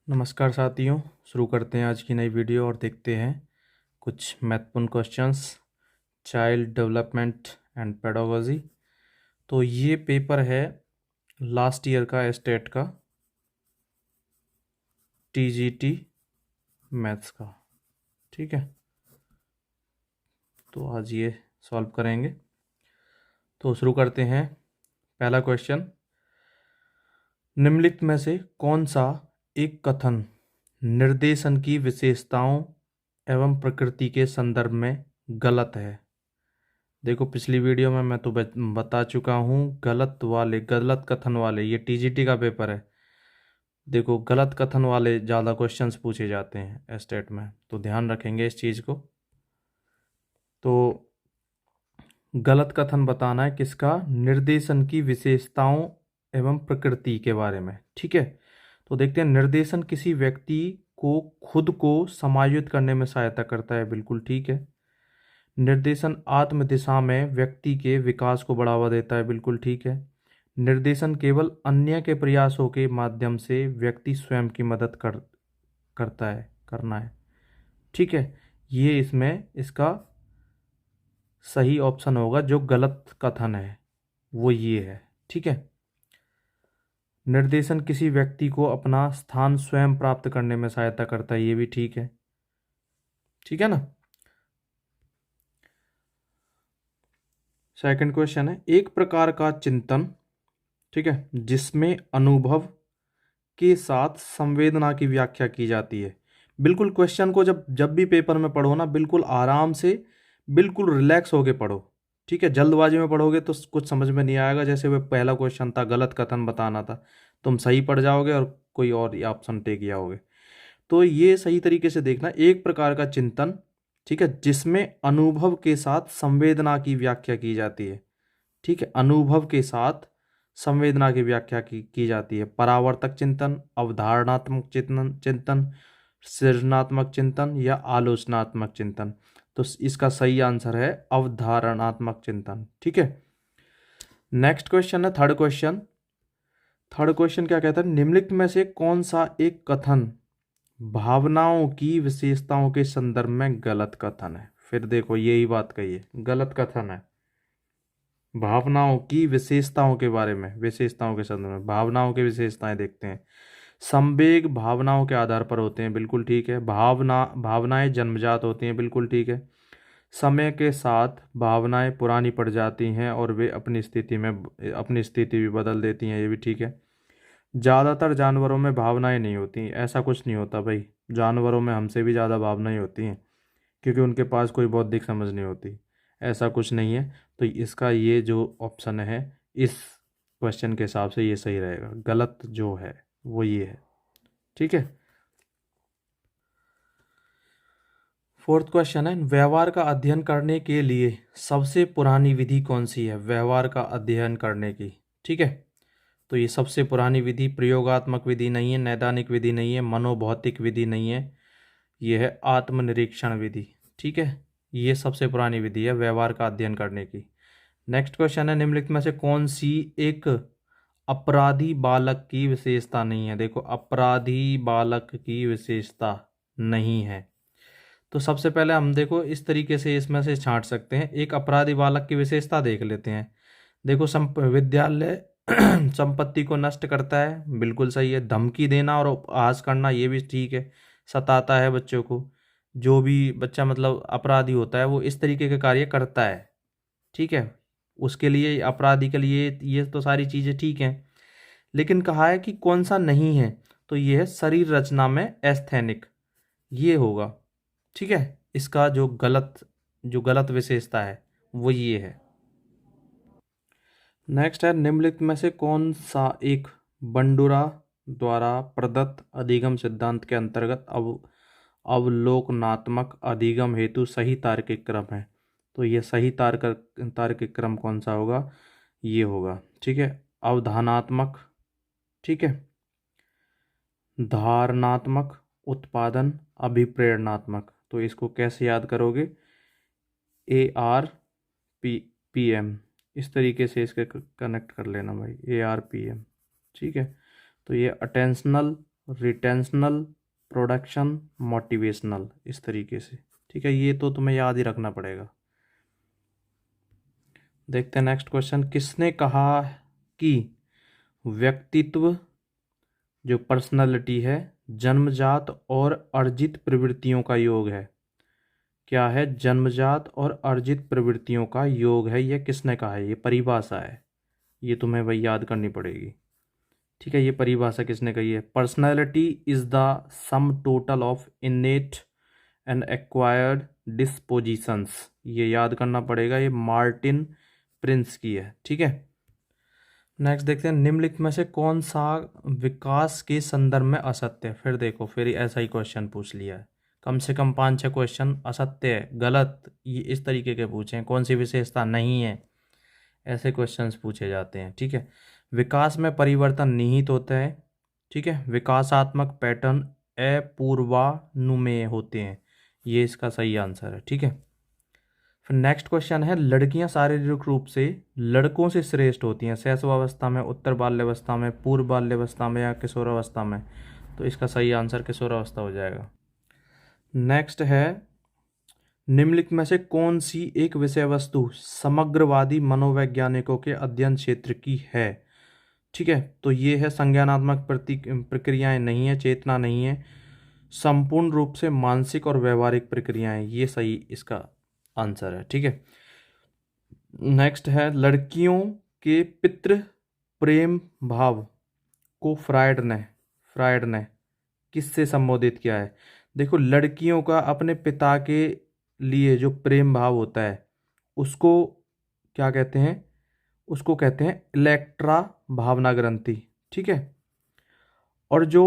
नमस्कार साथियों, शुरू करते हैं आज की नई वीडियो और देखते हैं कुछ महत्वपूर्ण questions child development and pedagogy. तो ये पेपर है लास्ट ईयर का स्टेट का टीजीटी मैथ्स का। ठीक है, तो आज ये सॉल्व करेंगे। तो शुरू करते हैं। पहला क्वेश्चन, निम्नलिखित में से कौन सा एक कथन निर्देशन की विशेषताओं एवं प्रकृति के संदर्भ में गलत है। देखो, पिछली वीडियो में मैं तो बता चुका हूँ, गलत कथन वाले, ये टीजीटी का पेपर है। देखो, गलत कथन वाले ज़्यादा क्वेश्चंस पूछे जाते हैं स्टेट में, तो ध्यान रखेंगे इस चीज़ को। तो गलत कथन बताना है किसका, निर्देशन की विशेषताओं एवं प्रकृति के बारे में। ठीक है, तो देखते हैं। निर्देशन किसी व्यक्ति को खुद को समायोजित करने में सहायता करता है, बिल्कुल ठीक है। निर्देशन आत्म दिशा में व्यक्ति के विकास को बढ़ावा देता है, बिल्कुल ठीक है। निर्देशन केवल अन्य के प्रयासों के माध्यम से व्यक्ति स्वयं की मदद करना है। ठीक है, ये इसमें इसका सही ऑप्शन होगा। जो गलत कथन है वो ये है। ठीक है, निर्देशन किसी व्यक्ति को अपना स्थान स्वयं प्राप्त करने में सहायता करता है, ये भी ठीक है। ठीक है ना। सेकंड क्वेश्चन है, एक प्रकार का चिंतन, ठीक है, जिसमें अनुभव के साथ संवेदना की व्याख्या की जाती है। बिल्कुल क्वेश्चन को जब जब भी पेपर में पढ़ो ना, बिल्कुल आराम से, बिल्कुल रिलैक्स होके पढ़ो। ठीक है, जल्दबाजी में पढ़ोगे तो कुछ समझ में नहीं आएगा। जैसे वह पहला क्वेश्चन था, गलत कथन बताना था, तुम सही पढ़ जाओगे और कोई और ऑप्शन टेक जाओगे। तो ये सही तरीके से देखना, एक प्रकार का चिंतन, ठीक है, जिसमें अनुभव के साथ संवेदना की व्याख्या की जाती है। ठीक है, अनुभव के साथ संवेदना की व्याख्या की जाती है। परावर्तक चिंतन, अवधारणात्मक चिंतन, सृजनात्मक चिंतन या आलोचनात्मक चिंतन। तो इसका सही आंसर है अवधारणात्मक चिंतन। ठीक है, नेक्स्ट क्वेश्चन है थर्ड क्वेश्चन क्या कहता है, निम्नलिखित में से कौन सा एक कथन भावनाओं की विशेषताओं के संदर्भ में गलत कथन है। फिर देखो, यही बात कही है, गलत कथन है। भावनाओं की विशेषताओं के बारे में, विशेषताओं के संदर्भ में भावनाओं की विशेषताएं देखते हैं। संवेग भावनाओं के आधार पर होते हैं, बिल्कुल ठीक है। भावनाएं जन्मजात होती हैं, बिल्कुल ठीक है। समय के साथ भावनाएं पुरानी पड़ जाती हैं और वे अपनी स्थिति भी बदल देती हैं, ये भी ठीक है। ज़्यादातर जानवरों में भावनाएं नहीं होती, ऐसा कुछ नहीं होता भाई। जानवरों में हमसे भी ज़्यादा भावनाएं होती हैं, क्योंकि उनके पास कोई बौद्धिक समझ नहीं होती, ऐसा कुछ नहीं है। तो इसका ये जो ऑप्शन है इस क्वेश्चन के हिसाब से ये सही रहेगा। गलत जो है वो ये है। ठीक है, फोर्थ क्वेश्चन है, व्यवहार का अध्ययन करने के लिए सबसे पुरानी विधि कौन सी है। व्यवहार का अध्ययन करने की, ठीक है, तो ये सबसे पुरानी विधि प्रयोगात्मक विधि नहीं है, नैदानिक विधि नहीं है, मनोभौतिक विधि नहीं है, ये है आत्मनिरीक्षण विधि। ठीक है, ये सबसे पुरानी विधि है व्यवहार का अध्ययन करने की। नेक्स्ट क्वेश्चन है, निम्नलिखित में से कौन सी एक अपराधी बालक की विशेषता नहीं है। देखो, अपराधी बालक की विशेषता नहीं है। तो सबसे पहले हम देखो इस तरीके से इसमें से छांट सकते हैं। एक अपराधी बालक की विशेषता देख लेते हैं। देखो, विद्यालय संपत्ति को नष्ट करता है, बिल्कुल सही है। धमकी देना और उपहास करना, ये भी ठीक है, सताता है बच्चों को। जो भी बच्चा मतलब अपराधी होता है वो इस तरीके के कार्य करता है, ठीक है, उसके लिए, अपराधी के लिए ये तो सारी चीज़ें ठीक हैं। लेकिन कहा है कि कौन सा नहीं है, तो ये है शरीर रचना में एस्थेनिक, ये होगा। ठीक है, इसका जो गलत विशेषता है वो ये है। नेक्स्ट है, निम्नलिखित में से कौन सा एक बंडुरा द्वारा प्रदत्त अधिगम सिद्धांत के अंतर्गत अवलोकनात्मक अधिगम हेतु सही तार्किक क्रम है। तो ये सही तार्किक क्रम कौन सा होगा, ये होगा। ठीक है, अवधानात्मक, ठीक है, धारणात्मक, उत्पादन, अभिप्रेरणात्मक। तो इसको कैसे याद करोगे, ARPM, इस तरीके से इसके कनेक्ट कर लेना भाई, ARPM। ठीक है, तो ये अटेंशनल रिटेंशनल, प्रोडक्शन, मोटिवेशनल, इस तरीके से। ठीक है, ये तो तुम्हें याद ही रखना पड़ेगा। देखते हैं नेक्स्ट क्वेश्चन। किसने कहा कि व्यक्तित्व, जो पर्सनालिटी है, जन्मजात और अर्जित प्रवृत्तियों का योग है? क्या है? जन्मजात और अर्जित प्रवृत्तियों का योग है। यह किसने कहा है? ये परिभाषा है, ये तुम्हें भाई याद करनी पड़ेगी। ठीक है, ये परिभाषा किसने कही है? Personality is the sum total of innate and acquired dispositions. ये याद करना पड़ेगा, ये मार्टिन प्रिंस की है। ठीक है, नेक्स्ट देखते हैं। निम्नलिखित में से कौन सा विकास के संदर्भ में असत्य है? फिर देखो, फिर ऐसा ही क्वेश्चन पूछ लिया है। कम से कम 5-6 क्वेश्चन असत्य है, गलत, ये इस तरीके के पूछे हैं। कौन सी विशेषता नहीं है, ऐसे क्वेश्चंस पूछे जाते हैं। ठीक है, विकास में परिवर्तन निहित होता है। ठीक है, विकासात्मक पैटर्न अपूर्वानुमेय होते हैं, ये इसका सही आंसर है। ठीक है, फिर नेक्स्ट क्वेश्चन है। लड़कियां शारीरिक रूप से लड़कों से श्रेष्ठ होती हैं शैशवावस्था में, उत्तर बाल्यावस्था में, पूर्व बाल्यावस्था में या किशोरावस्था में? तो इसका सही आंसर किशोरावस्था हो जाएगा। नेक्स्ट है। निम्नलिखित में से कौन सी एक विषय वस्तु समग्रवादी मनोवैज्ञानिकों के अध्ययन क्षेत्र की है? ठीक है, तो ये है संज्ञानात्मक प्रक्रियाएं नहीं है, चेतना नहीं है, संपूर्ण रूप से मानसिक और व्यवहारिक प्रक्रियाएं, ये सही इसका आंसर है। ठीक है, नेक्स्ट है। लड़कियों के पितृ प्रेम भाव को फ्रायड ने किससे संबोधित किया है? देखो, लड़कियों का अपने पिता के लिए जो प्रेम भाव होता है, उसको क्या कहते हैं? उसको कहते हैं इलेक्ट्रा भावना ग्रंथि। ठीक है, और जो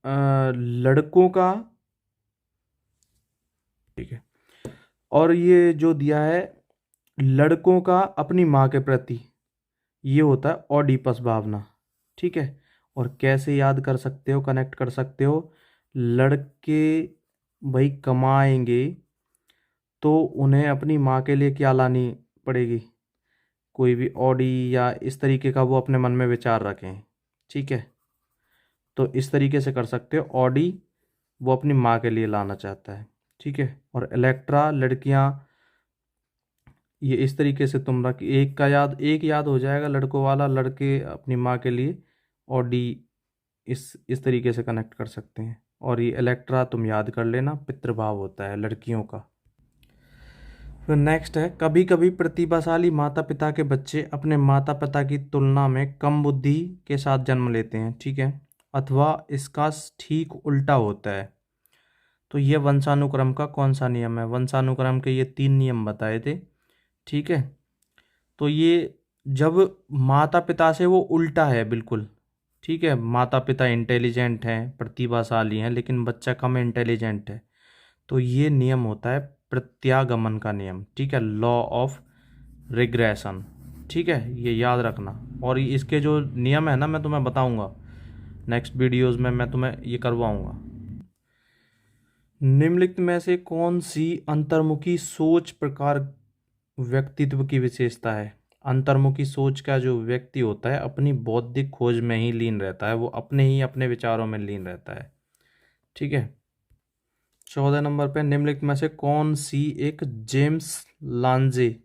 लड़कों का, ठीक है, और ये जो दिया है लड़कों का अपनी माँ के प्रति, ये होता है ओडिपस भावना। ठीक है, और कैसे याद कर सकते हो, कनेक्ट कर सकते हो? लड़के भाई कमाएंगे तो उन्हें अपनी माँ के लिए क्या लानी पड़ेगी? कोई भी ऑडी या इस तरीके का वो अपने मन में विचार रखें। ठीक है, तो इस तरीके से कर सकते हो। ऑडी वो अपनी माँ के लिए लाना चाहता है। ठीक है, और इलेक्ट्रा लड़कियाँ, ये इस तरीके से तुम रख, एक याद हो जाएगा लड़कों वाला, लड़के अपनी माँ के लिए, और डी इस तरीके से कनेक्ट कर सकते हैं। और ये इलेक्ट्रा तुम याद कर लेना, पितृभाव होता है लड़कियों का। फिर नेक्स्ट है। कभी कभी प्रतिभाशाली माता पिता के बच्चे अपने माता पिता की तुलना में कम बुद्धि के साथ जन्म लेते हैं। ठीक है, अथवा इसका ठीक उल्टा होता है। तो ये वंशानुक्रम का कौन सा नियम है? वंशानुक्रम के ये 3 नियम बताए थे। ठीक है, तो ये जब माता पिता से वो उल्टा है बिल्कुल। ठीक है, माता पिता इंटेलिजेंट हैं, प्रतिभाशाली हैं, लेकिन बच्चा कम इंटेलिजेंट है, तो ये नियम होता है प्रत्यागमन का नियम। ठीक है, लॉ ऑफ रिग्रेशन। ठीक है, ये याद रखना। और इसके जो नियम है ना, मैं तुम्हें बताऊंगा नेक्स्ट वीडियोस में, मैं तुम्हें ये करवाऊंगा। निम्नलिखित में से कौन सी अंतर्मुखी सोच प्रकार व्यक्तित्व की विशेषता है? अंतर्मुखी सोच का जो व्यक्ति होता है अपनी बौद्धिक खोज में ही लीन रहता है, वो अपने विचारों में लीन रहता है। ठीक है, 14 नंबर पे। निम्नलिखित में से कौन सी एक जेम्स लांजे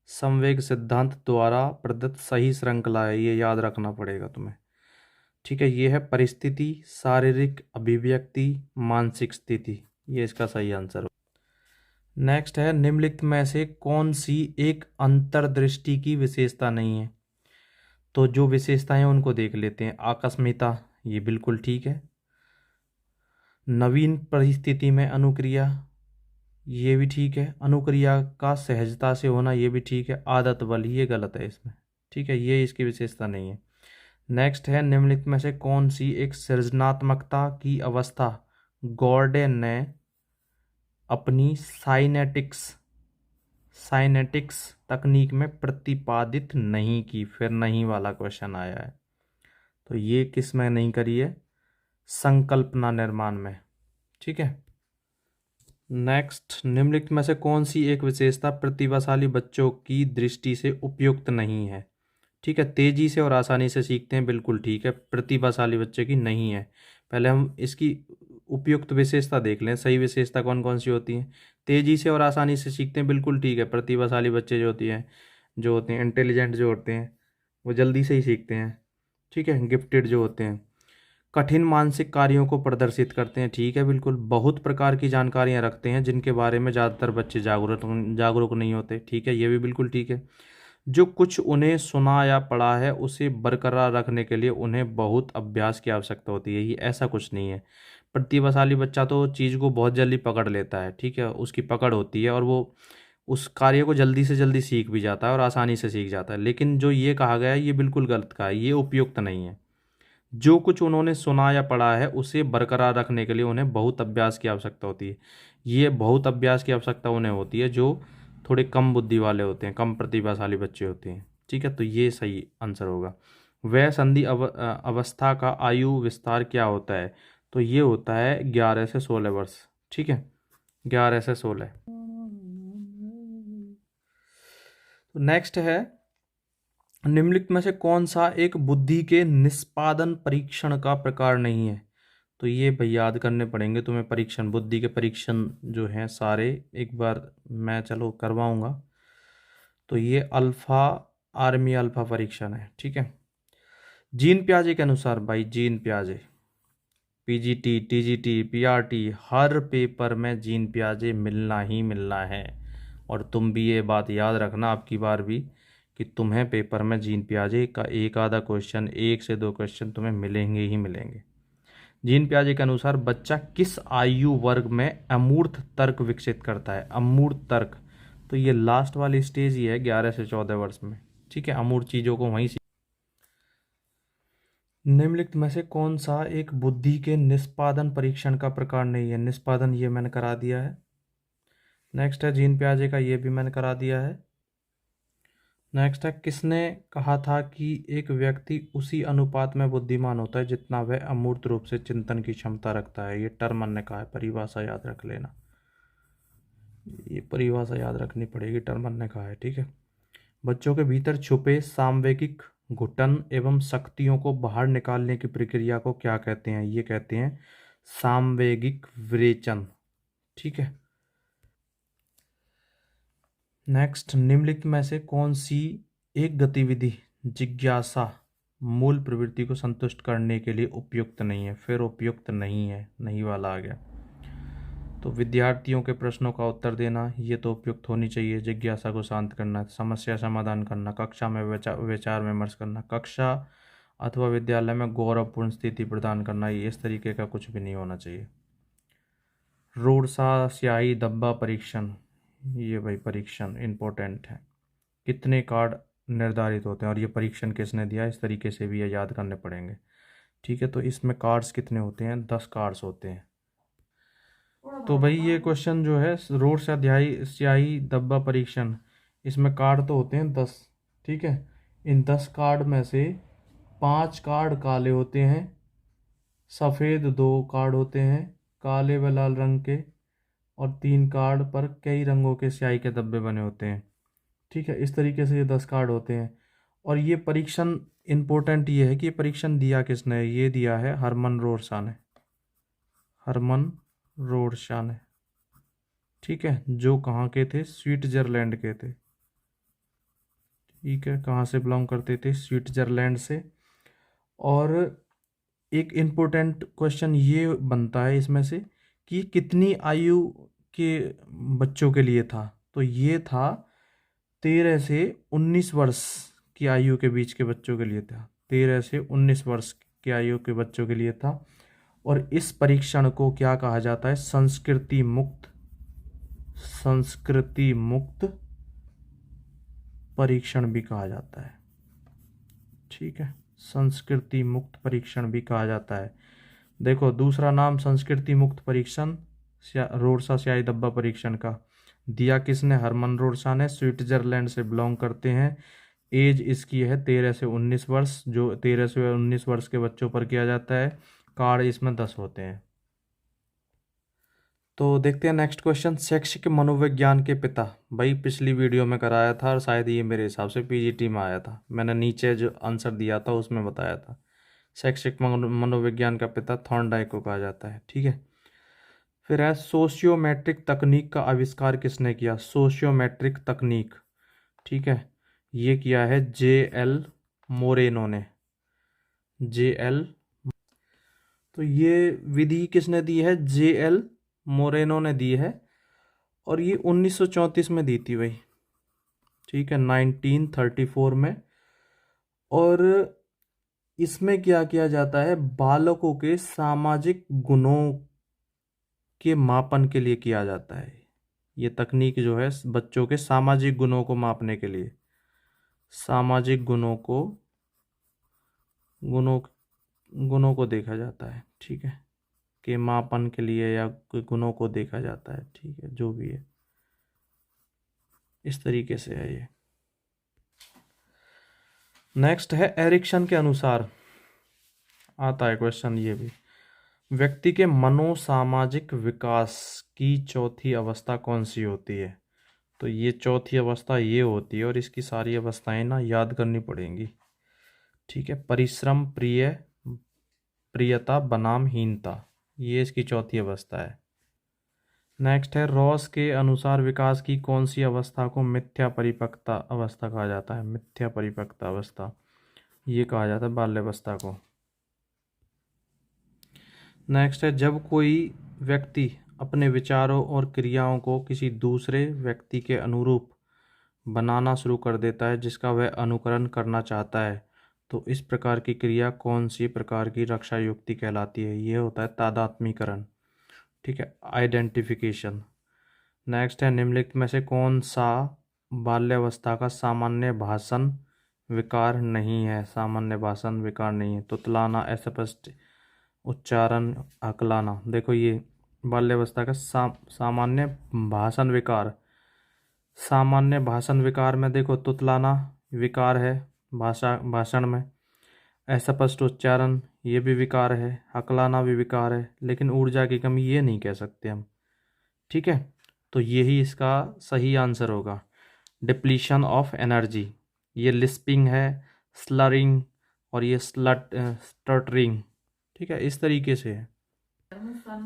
संवेग सिद्धांत द्वारा प्रदत्त सही श्रृंखला है? ये याद रखना पड़ेगा तुम्हें। ठीक है, ये है परिस्थिति, शारीरिक अभिव्यक्ति, मानसिक स्थिति, ये इसका सही आंसर हो। नेक्स्ट है। निम्नलिखित में से कौन सी एक अंतर्दृष्टि की विशेषता नहीं है? तो जो विशेषताएं उनको देख लेते हैं। आकस्मिकता, ये बिल्कुल ठीक है। नवीन परिस्थिति में अनुक्रिया, ये भी ठीक है। अनुक्रिया का सहजता से होना, ये भी ठीक है। आदत बल, ये गलत है इसमें। ठीक है, ये इसकी विशेषता नहीं है। नेक्स्ट है। निम्नलिखित में से कौन सी एक सृजनात्मकता की अवस्था गॉर्डन ने अपनी साइनेटिक्स तकनीक में प्रतिपादित नहीं की? फिर नहीं वाला क्वेश्चन आया है, तो ये किस में नहीं करी है? संकल्पना निर्माण में। ठीक है, नेक्स्ट। निम्नलिखित में से कौन सी एक विशेषता प्रतिभाशाली बच्चों की दृष्टि से उपयुक्त नहीं है? ठीक है, तेजी से और आसानी से सीखते हैं, बिल्कुल ठीक है, प्रतिभाशाली बच्चे की नहीं है। पहले हम इसकी उपयुक्त विशेषता देख लें। सही विशेषता कौन कौन सी होती हैं? तेजी से और आसानी से सीखते हैं, बिल्कुल ठीक है। प्रतिभाशाली बच्चे जो होते हैं इंटेलिजेंट जो होते हैं, वो जल्दी से ही सीखते हैं, ठीक है। गिफ्टेड जो होते हैं, कठिन मानसिक कार्यों को प्रदर्शित करते हैं, ठीक है बिल्कुल। बहुत प्रकार की जानकारियां रखते हैं जिनके बारे में ज़्यादातर बच्चे जागरूक नहीं होते, ठीक है, ये भी बिल्कुल ठीक है। जो कुछ उन्हें सुना या पढ़ा है उसे बरकरार रखने के लिए उन्हें बहुत अभ्यास की आवश्यकता होती है, ये ऐसा कुछ नहीं है। प्रतिभाशाली बच्चा तो चीज़ को बहुत जल्दी पकड़ लेता है, ठीक है, उसकी पकड़ होती है और वो उस कार्य को जल्दी से जल्दी सीख भी जाता है और आसानी से सीख जाता है। लेकिन जो ये कहा गया है ये बिल्कुल गलत कहा है, ये उपयुक्त नहीं है। जो कुछ उन्होंने सुना या पढ़ा है उसे बरकरार रखने के लिए उन्हें बहुत अभ्यास की आवश्यकता होती है। ये बहुत अभ्यास की आवश्यकता उन्हें होती है जो थोड़े कम बुद्धि वाले होते हैं, कम प्रतिभाशाली बच्चे होते हैं, ठीक है। तो ये सही आंसर होगा। वह संधि अवस्था का आयु विस्तार क्या होता है? तो ये होता है 11 से 16 वर्ष, ठीक है, 11 से 16। तो नेक्स्ट है, निम्नलिखित में से कौन सा एक बुद्धि के निष्पादन परीक्षण का प्रकार नहीं है? तो ये भाई याद करने पड़ेंगे तुम्हें, परीक्षण, बुद्धि के परीक्षण जो हैं सारे एक बार मैं चलो करवाऊंगा। तो ये अल्फा, आर्मी अल्फा परीक्षण है, ठीक है। जीन पियाजे के अनुसार, भाई जीन पियाजे, पीजीटी, टीजीटी, पीआरटी, हर पेपर में जीन पियाजे मिलना ही मिलना है। और तुम भी ये बात याद रखना आपकी बार भी कि तुम्हें पेपर में जीन पियाजे का एक आधा क्वेश्चन, 1 से 2 क्वेश्चन तुम्हें मिलेंगे ही मिलेंगे। जीन पियाजे के अनुसार बच्चा किस आयु वर्ग में अमूर्त तर्क विकसित करता है? अमूर्त तर्क, तो ये लास्ट वाली स्टेज ही है 11 से 14 वर्ष में, ठीक है। अमूर्त चीज़ों को वहीं से। निम्नलिखित में से कौन सा एक बुद्धि के निष्पादन परीक्षण का प्रकार नहीं है? निष्पादन ये मैंने करा दिया है। नेक्स्ट है जीन पियाजे का, ये भी मैंने करा दिया है। नेक्स्ट है, किसने कहा था कि एक व्यक्ति उसी अनुपात में बुद्धिमान होता है जितना वह अमूर्त रूप से चिंतन की क्षमता रखता है? ये टर्मन ने कहा है, परिभाषा याद रख लेना, ये परिभाषा याद रखनी पड़ेगी, टर्मन ने कहा है, ठीक है। बच्चों के भीतर छुपे सामवेगिक घुटन एवं शक्तियों को बाहर निकालने की प्रक्रिया को क्या कहते हैं? ये कहते हैं सामवेगिक विरेचन, ठीक है। नेक्स्ट, निम्नलिखित में से कौन सी एक गतिविधि जिज्ञासा मूल प्रवृत्ति को संतुष्ट करने के लिए उपयुक्त नहीं है? फिर उपयुक्त नहीं है, नहीं वाला आ गया। तो विद्यार्थियों के प्रश्नों का उत्तर देना, ये तो उपयुक्त होनी चाहिए। जिज्ञासा को शांत करना, समस्या समाधान करना, कक्षा में विचार विमर्श करना, कक्षा अथवा विद्यालय में गौरवपूर्ण स्थिति प्रदान करना, ये इस तरीके का कुछ भी नहीं होना चाहिए। रूढ़सा स्याही धब्बा परीक्षण, ये भाई परीक्षण इंपॉर्टेंट है। कितने कार्ड निर्धारित होते हैं और ये परीक्षण किसने दिया, इस तरीके से भी ये याद करने पड़ेंगे, ठीक है। तो इसमें कार्ड्स कितने होते हैं? 10 कार्ड्स होते हैं। तो भाई ये क्वेश्चन जो है रोड से अध्यायी स्याही धब्बा परीक्षण, इसमें कार्ड तो होते हैं 10, ठीक है। इन 10 कार्ड में से 5 कार्ड काले होते हैं, सफ़ेद 2 कार्ड होते हैं काले व लाल रंग के, और 3 कार्ड पर कई रंगों के स्याही के धब्बे बने होते हैं, ठीक है। इस तरीके से ये 10 कार्ड होते हैं। और ये परीक्षण इम्पोर्टेंट ये है कि ये परीक्षण दिया किसने? ये दिया है हरमन रोरसा ने, हरमन रोरसा ने, ठीक है, जो कहाँ के थे? स्विट्जरलैंड के थे, ठीक है। कहाँ से बिलोंग करते थे? स्विट्जरलैंड से। और एक इम्पोर्टेंट क्वेश्चन ये बनता है इसमें से कि कितनी आयु के बच्चों के लिए था? तो ये था 13 से 19 वर्ष की आयु के बीच के बच्चों के लिए था, 13 से 19 वर्ष की आयु के बच्चों के लिए था। और इस परीक्षण को क्या कहा जाता है? संस्कृति मुक्त परीक्षण भी कहा जाता है, ठीक है। संस्कृति मुक्त परीक्षण भी कहा जाता है। देखो दूसरा नाम संस्कृति मुक्त परीक्षण रोरसा स्याही धब्बा परीक्षण का दिया किसने? हरमन रोरसा ने, स्विट्जरलैंड से बिलोंग करते हैं। एज इसकी है 13 से 19 वर्ष, जो 13 से 19 वर्ष के बच्चों पर किया जाता है। कार्ड इसमें 10 होते हैं। तो देखते हैं नेक्स्ट क्वेश्चन, शैक्षिक मनोविज्ञान के पिता, भाई पिछली वीडियो में कराया था और शायद ये मेरे हिसाब से पीजीटी में आया था, मैंने नीचे जो आंसर दिया था उसमें बताया था। शैक्षिक मनोविज्ञान का पिता थॉर्नडाइक को कहा जाता है। ठीक है, फिर है सोशियोमेट्रिक तकनीक का आविष्कार किसने किया? सोशियोमेट्रिक तकनीक, ठीक है, ये किया है J.L. मोरेनो ने। J.L. तो ये विधि किसने दी है? J.L. मोरेनो ने दी है, और ये 1934 में दी थी भाई। ठीक है, 1934 में। और इसमें क्या किया जाता है? बालकों के सामाजिक गुणों के मापन के लिए किया जाता है। ये तकनीक जो है बच्चों के सामाजिक गुणों को मापने के लिए, सामाजिक गुणों गुणों को देखा जाता है। ठीक है, के मापन के लिए या गुणों को देखा जाता है। ठीक है, जो भी है, इस तरीके से है ये। नेक्स्ट है एरिक्सन के अनुसार, आता है क्वेश्चन ये भी, व्यक्ति के मनोसामाजिक विकास की चौथी अवस्था कौन सी होती है? तो ये चौथी अवस्था ये होती है, और इसकी सारी अवस्थाएं ना याद करनी पड़ेंगी। ठीक है, परिश्रम, प्रियता बनाम हीनता, ये इसकी चौथी अवस्था है। नेक्स्ट है रॉस के अनुसार विकास की कौन सी अवस्था को मिथ्या परिपक्वता अवस्था कहा जाता है? मिथ्या परिपक्वता अवस्था, ये कहा जाता है बाल्यावस्था को। नेक्स्ट है जब कोई व्यक्ति अपने विचारों और क्रियाओं को किसी दूसरे व्यक्ति के अनुरूप बनाना शुरू कर देता है जिसका वह अनुकरण करना चाहता है, तो इस प्रकार की क्रिया कौन सी प्रकार की रक्षा युक्ति कहलाती है? ये होता है तादात्मीकरण। ठीक है, आइडेंटिफिकेशन। नेक्स्ट है निम्नलिखित में से कौन सा बाल्यावस्था का सामान्य भाषण विकार नहीं है? सामान्य भाषण विकार नहीं है। तुतलाना, अस्पष्ट उच्चारण, हकलाना। देखो ये बाल्यावस्था का सामान्य भाषण विकार। सामान्य भाषण विकार में देखो तुतलाना विकार है भाषण में, अस्पष्ट उच्चारण ये भी विकार है, हकलाना भी विकार है, लेकिन ऊर्जा की कमी ये नहीं कह सकते हम। ठीक है, तो यही इसका सही आंसर होगा, डिप्लीशन ऑफ एनर्जी। ये लिस्पिंग है, स्लरिंग, और ये स्टटरिंग। ठीक है, इस तरीके से है।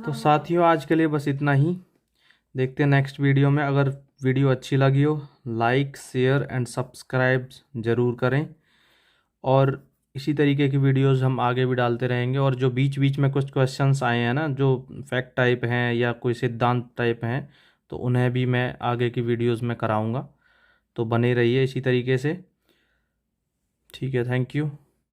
तो साथियों आज के लिए बस इतना ही, देखते हैं नेक्स्ट वीडियो में। अगर वीडियो अच्छी लगी हो लाइक, शेयर एंड सब्सक्राइब ज़रूर करें, और इसी तरीके की वीडियोस हम आगे भी डालते रहेंगे। और जो बीच बीच में कुछ क्वेश्चंस आए हैं ना, जो फैक्ट टाइप हैं या कोई सिद्धांत टाइप हैं, तो उन्हें भी मैं आगे की वीडियोस में कराऊंगा। तो बने रहिए इसी तरीके से। ठीक है, थैंक यू।